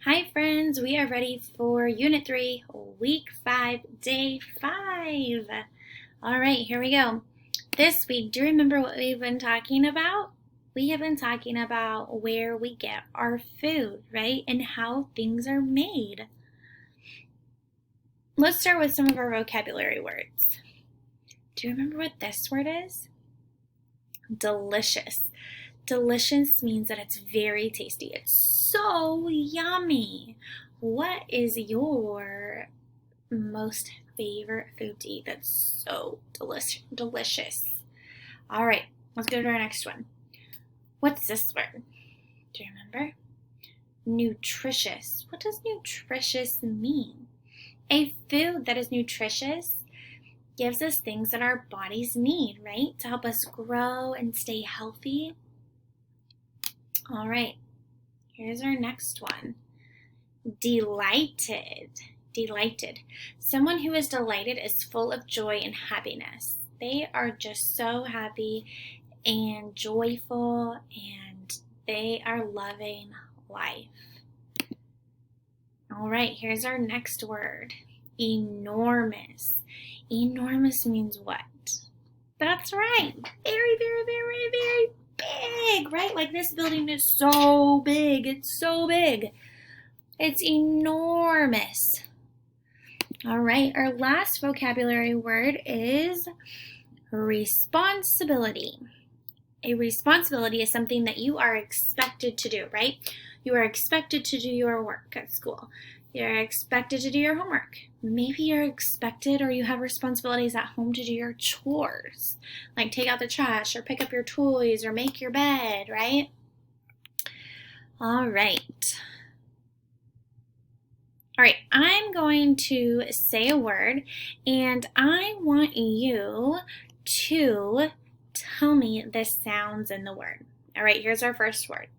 Hi friends, we are ready for Unit 3, Week 5, Day 5. All right, here we go. This week, do you remember what we've been talking about? We have been talking about where we get our food, right? And how things are made. Let's start with some of our vocabulary words. Do you remember what this word is? Delicious. Delicious means that it's very tasty. It's so yummy. What is your most favorite food to eat that's so delicious? All right, let's go to our next one. What's this word? Do you remember? Nutritious. What does nutritious mean? A food that is nutritious gives us things that our bodies need, right? To help us grow and stay healthy. All right, here's our next one. Delighted. Delighted. Someone who is delighted is full of joy and happiness. They are just so happy and joyful, and they are loving life. All right, here's our next word. Enormous. Enormous means what? That's right. Very, very, very, very big, right? Like this building is so big. It's so big. It's enormous. All right, our last vocabulary word is responsibility. A responsibility is something that you are expected to do, right? You are expected to do your work at school. You're expected to do your homework. Maybe you're expected or you have responsibilities at home to do your chores, like take out the trash or pick up your toys or make your bed, right? All right. All right, I'm going to say a word and I want you to tell me the sounds in the word. All right, here's our first word.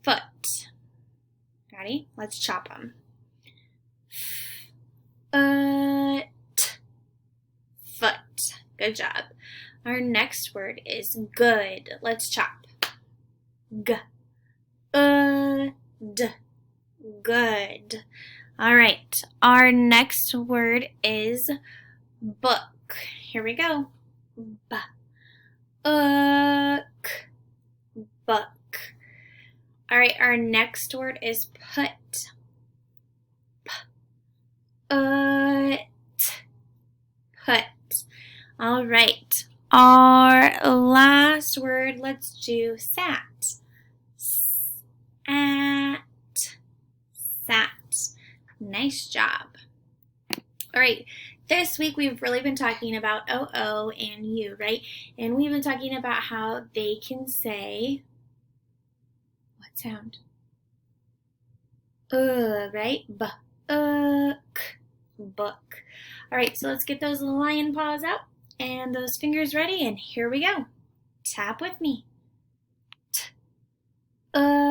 Foot. Ready? Let's chop them. Foot. Good job. Our next word is good. Let's chop. G. D. Good. All right. Our next word is book. Here we go. B. Book. All right. Our next word is put. Put. All right. Our last word, let's do sat. Sat. Nice job. All right. This week we've really been talking about OO and U, right? And we've been talking about how they can say, what sound? Right? Book. All right, so let's get those lion paws out and those fingers ready, and here we go. Tap with me. Took.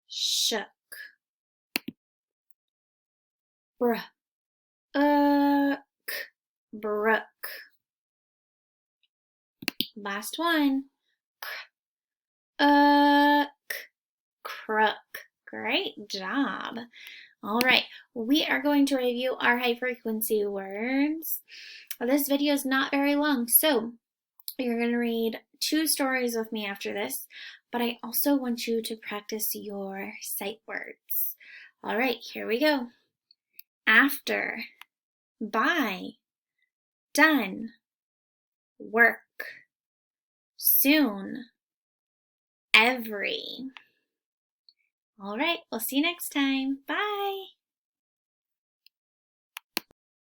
Shook. Brook. Brook. Last one. Crook. Great job. All right, we are going to review our high frequency words. This video is not very long, so you're going to read 2 stories with me after this, but I also want you to practice your sight words. All right, here we go. After, by, done, work, soon, every. All right, we'll see you next time. Bye.